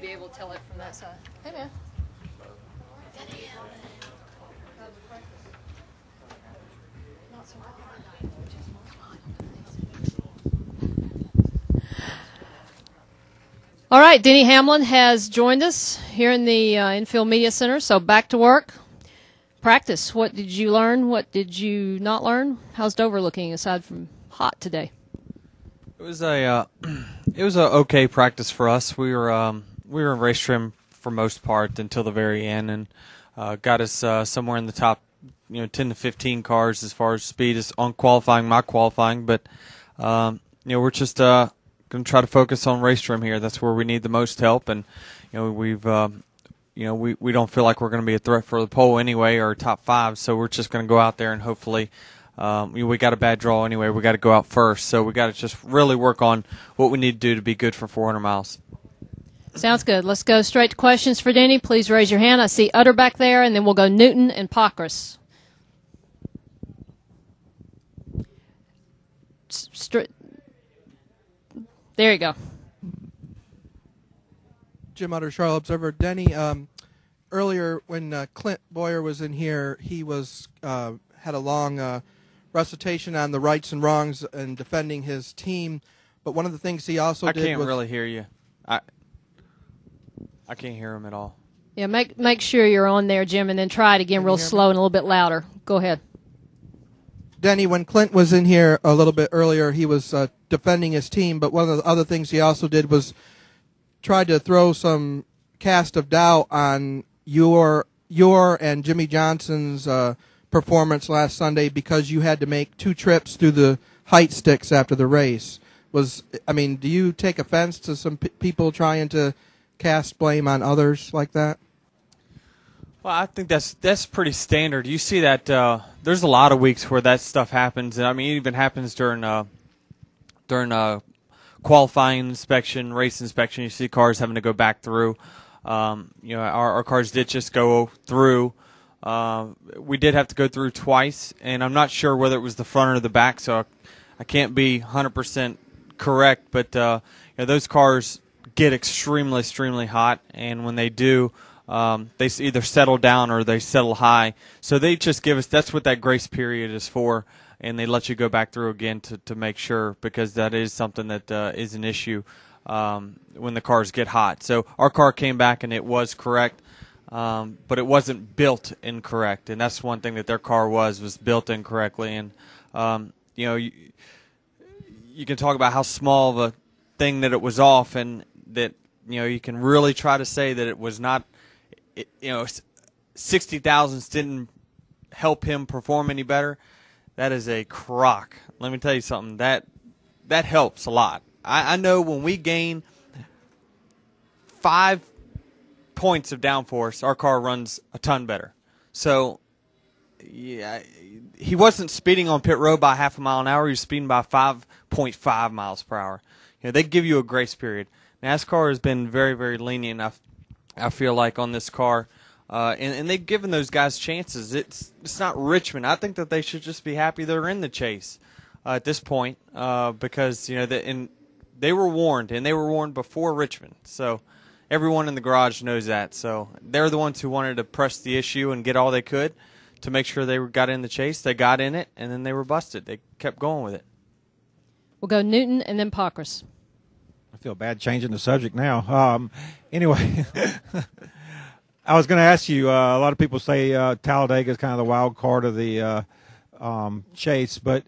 be able to tell it from that side. Hey, man. All right, Denny Hamlin has joined us here in the Infield Media Center, so back to work. Practice. What did you learn? What did you not learn? How's Dover looking aside from hot today? It was a okay practice for us. We were in race trim for most part until the very end, and got us somewhere in the top 10 to 15 cars as far as speed is on qualifying, my qualifying. But we're just going to try to focus on race trim here. That's where we need the most help, and we don't feel like we're going to be a threat for the pole anyway or top 5. So we're just going to go out there and hopefully. We got a bad draw anyway. We got to go out first, so we got to just really work on what we need to do to be good for 400 miles. Sounds good. Let's go straight to questions for Denny. Please raise your hand. I see Utter back there, and then we'll go Newton and Pockris. There you go. Jim Utter, Charlotte Observer. Denny, earlier when Clint Boyer was in here, he was had a long recitation on the rights and wrongs and defending his team. But one of the things he also did was... I can't really hear you. I can't hear him at all. Yeah, make sure you're on there, Jim, and then try it again real slow and a little bit louder. Go ahead. Denny, when Clint was in here a little bit earlier, he was defending his team, but one of the other things he also did was try to throw some cast of doubt on your and Jimmy Johnson's performance last Sunday because you had to make 2 trips through the height sticks after the race. Do you take offense to some people trying to cast blame on others like that? Well, I think that's pretty standard. You see that there's a lot of weeks where that stuff happens, and it even happens during qualifying inspection, race inspection. You see cars having to go back through. Our cars did just go through. We did have to go through twice, and I'm not sure whether it was the front or the back, so I can't be 100% correct. But those cars get extremely, extremely hot, and when they do, they either settle down or they settle high. So they just give us, that's what that grace period is for, and they let you go back through again to make sure, because that is something that is an issue when the cars get hot. So our car came back and it was correct, but it wasn't built incorrect, and that's one thing that their car was built incorrectly. And you can talk about how small of a thing that it was off, and that you can really try to say that it was not. 60 thousandths didn't help him perform any better. That is a crock. Let me tell you something. That helps a lot. I know when we gain 5 points of downforce, our car runs a ton better. So, yeah, he wasn't speeding on pit road by half a mile an hour. He was speeding by 5.5 miles per hour. They give you a grace period. NASCAR has been very, very lenient, I feel like, on this car. And they've given those guys chances. It's not Richmond. I think that they should just be happy they're in the chase at this point because they were warned, and they were warned before Richmond. So everyone in the garage knows that. So they're the ones who wanted to press the issue and get all they could to make sure they got in the chase. They got in it, and then they were busted. They kept going with it. We'll go Newton and then Pockris. I feel bad changing the subject now. Anyway, I was going to ask you, a lot of people say Talladega is kind of the wild card of the chase, but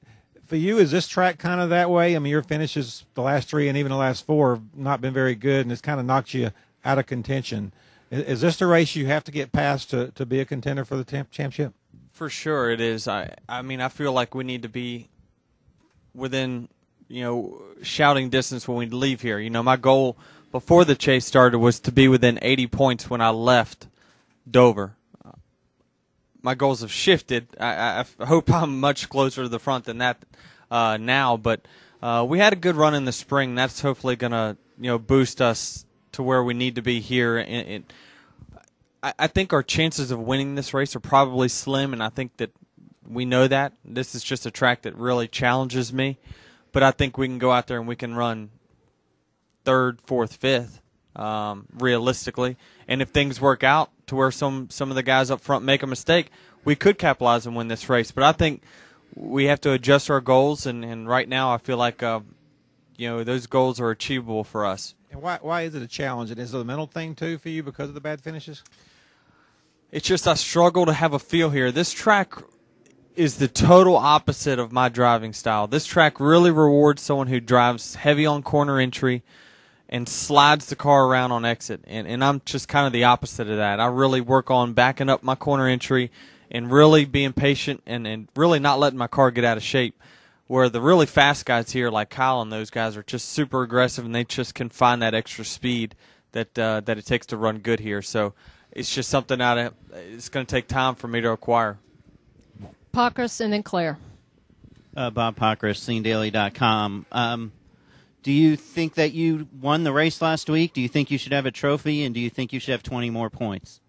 for you, is this track kind of that way? I mean, your finishes, the last 3 and even the last 4, have not been very good, and it's kind of knocked you out of contention. Is this the race you have to get past to be a contender for the championship? For sure it is. I feel like we need to be within shouting distance when we leave here. My goal before the chase started was to be within 80 points when I left Dover. My goals have shifted. I hope I'm much closer to the front than that now, but we had a good run in the spring. That's hopefully going to boost us to where we need to be here. I think our chances of winning this race are probably slim, and I think that we know that. This is just a track that really challenges me. But I think we can go out there and we can run 3rd, 4th, 5th. realistically. And if things work out to where some of the guys up front make a mistake, we could capitalize and win this race. But I think we have to adjust our goals, and right now I feel like those goals are achievable for us. And why is it a challenge? And is it a mental thing too for you because of the bad finishes? It's just I struggle to have a feel here. This track is the total opposite of my driving style. This track really rewards someone who drives heavy on corner entry and slides the car around on exit. And I'm just kind of the opposite of that. I really work on backing up my corner entry and really being patient and really not letting my car get out of shape. Where the really fast guys here, like Kyle and those guys, are just super aggressive, and they just can find that extra speed that it takes to run good here. So it's just something it's going to take time for me to acquire. Pockris and then Claire. Bob Pockris, SceneDaily.com. Do you think that you won the race last week? Do you think you should have a trophy, and do you think you should have 20 more points?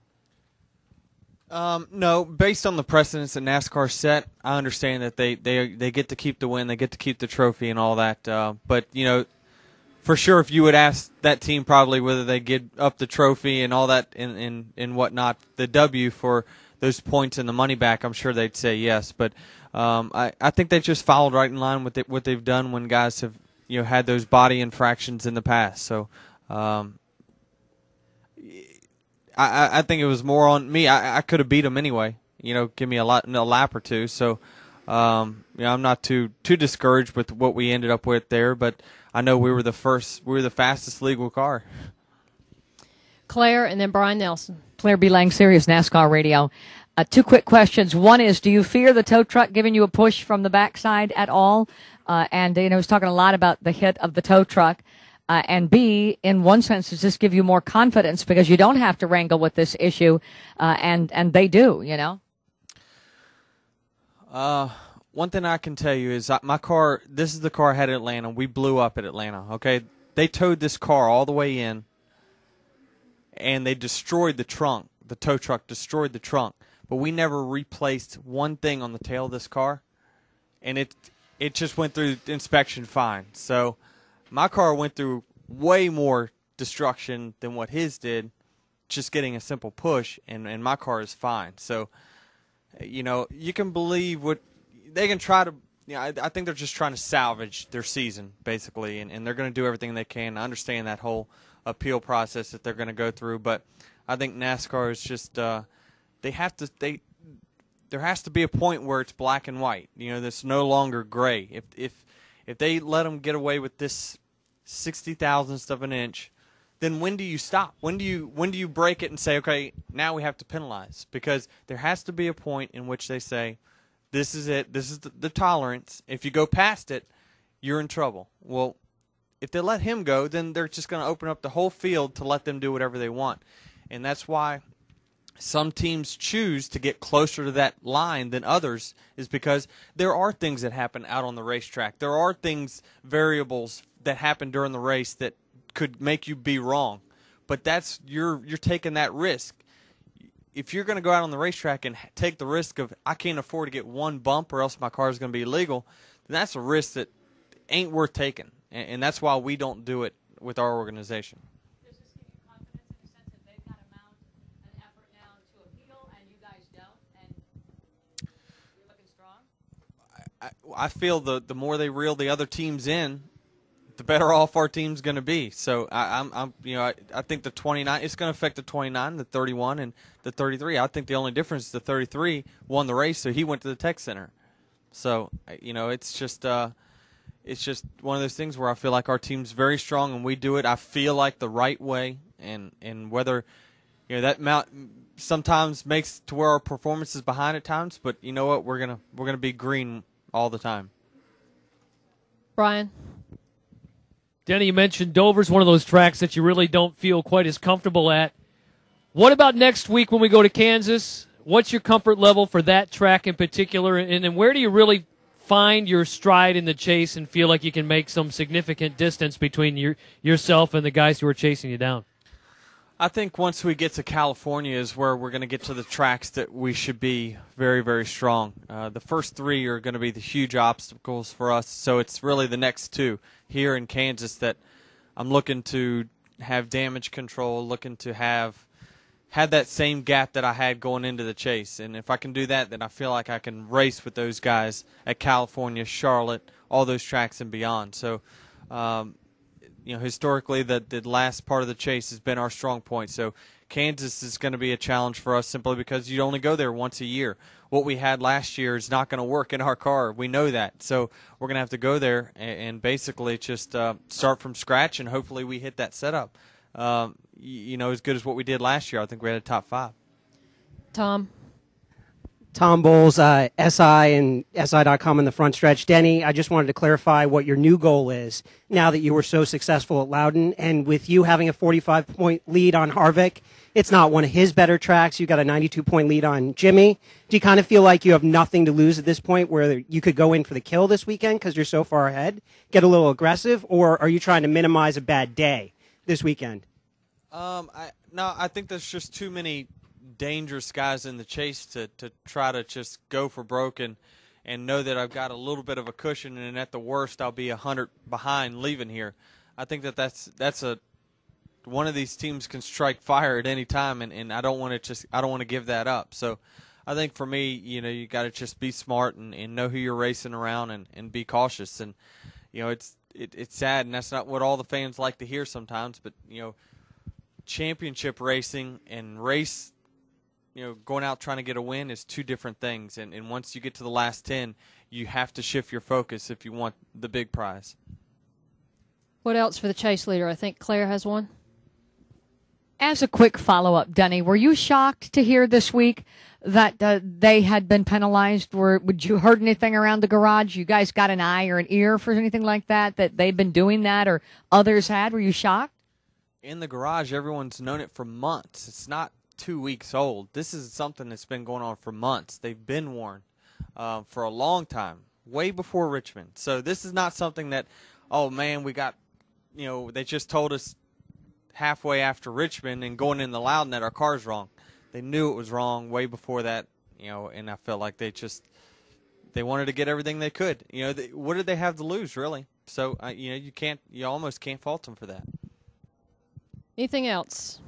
No, based on the precedents that NASCAR set, I understand that they get to keep the win, they get to keep the trophy and all that. But for sure, if you would ask that team probably whether they get up the trophy and all that and whatnot, the W for those points and the money back, I'm sure they'd say yes. But I think they've just followed right in line with what they've done when guys have had those body infractions in the past. So. I think it was more on me. I could have beat them anyway. Give me a lap or two. So, I'm not too discouraged with what we ended up with there. But I know we were the fastest legal car. Claire and then Brian Nelson. Claire B. Lang, Sirius NASCAR Radio. Two quick questions. One is, do you fear the tow truck giving you a push from the backside at all? And I was talking a lot about the hit of the tow truck. And B, in one sense, does this give you more confidence because you don't have to wrangle with this issue, and they do, One thing I can tell you is my car, this is the car I had at Atlanta. We blew up at Atlanta, okay? They towed this car all the way in, and they destroyed the trunk. The tow truck destroyed the trunk. But we never replaced one thing on the tail of this car, and it just went through inspection fine. So my car went through way more destruction than what his did, just getting a simple push, and my car is fine. So, you can believe what they can try to. I think they're just trying to salvage their season, basically, and they're going to do everything they can. I understand that whole appeal process that they're going to go through, but I think NASCAR is just there has to be a point where it's black and white. That's no longer gray. If they let them get away with this 60,000th of an inch, then when do you stop? When do you break it and say, okay, now we have to penalize? Because there has to be a point in which they say, this is it. This is the tolerance. If you go past it, you're in trouble. Well, if they let him go, then they're just going to open up the whole field to let them do whatever they want. And that's why some teams choose to get closer to that line than others, is because there are things that happen out on the racetrack. There are variables that happen during the race that could make you be wrong. But you're taking that risk. If you're going to go out on the racetrack and take the risk of, I can't afford to get one bump or else my car is going to be illegal, then that's a risk that ain't worth taking. And that's why we don't do it with our organization. Does this give you confidence in the sense that they've got to mount an effort now to appeal and you guys don't, and you're looking strong? I feel the more they reel the other teams in, the better off our team's going to be. So I think the 29, it's going to affect the 29, the 31, and the 33. I think the only difference is the 33 won the race, so he went to the tech center. So it's just one of those things where I feel like our team's very strong and we do it, I feel like, the right way, and whether that sometimes makes to where our performance is behind at times, but you know what, we're gonna be green all the time. Brian. Denny, you mentioned Dover's one of those tracks that you really don't feel quite as comfortable at. What about next week when we go to Kansas? What's your comfort level for that track in particular, and where do you really find your stride in the chase and feel like you can make some significant distance between yourself and the guys who are chasing you down? I think once we get to California is where we're going to get to the tracks that we should be very, very strong. The first three are going to be the huge obstacles for us, so it's really the next two here in Kansas that I'm looking to have damage control, looking to have that same gap that I had going into the chase. And if I can do that, then I feel like I can race with those guys at California, Charlotte, all those tracks and beyond. So, historically, the last part of the chase has been our strong point. So Kansas is going to be a challenge for us simply because you only go there once a year. What we had last year is not going to work in our car. We know that. So we're going to have to go there and basically just start from scratch, and hopefully we hit that setup. As good as what we did last year. I think we had a top 5. Tom Bowles, SI and SI.com in the front stretch. Denny, I just wanted to clarify what your new goal is now that you were so successful at Loudon. And with you having a 45-point lead on Harvick, it's not one of his better tracks. You got a 92-point lead on Jimmy. Do you kind of feel like you have nothing to lose at this point where you could go in for the kill this weekend because you're so far ahead, get a little aggressive, or are you trying to minimize a bad day this weekend? I think there's just too many dangerous guys in the chase to try to just go for broke and know that I've got a little bit of a cushion, and at the worst I'll be 100 behind leaving here. I think that's one of these teams can strike fire at any time, and I don't want to give that up. So I think for me, you got to just be smart and know who you're racing around and be cautious. And it's sad, and that's not what all the fans like to hear sometimes, but championship racing and race, going out trying to get a win is two different things. And once you get to the last 10, you have to shift your focus if you want the big prize. What else for the chase leader? I think Claire has one. As a quick follow-up, Denny, were you shocked to hear this week that they had been penalized? Would you heard anything around the garage? You guys got an eye or an ear for anything like that they've been doing that or others had? Were you shocked? In the garage, everyone's known it for months. It's not 2 weeks old. This is something that's been going on for months. They've been warned for a long time, way before Richmond. So this is not something that, oh, man, we got, they just told us halfway after Richmond and going in the Loudon that our car's wrong. They knew it was wrong way before that, and I felt like they wanted to get everything they could. What did they have to lose, really? So, you almost can't fault them for that. Anything else?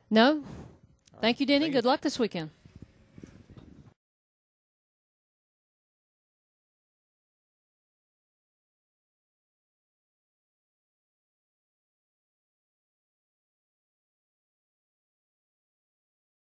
No? Thank you, Denny. Good luck this weekend.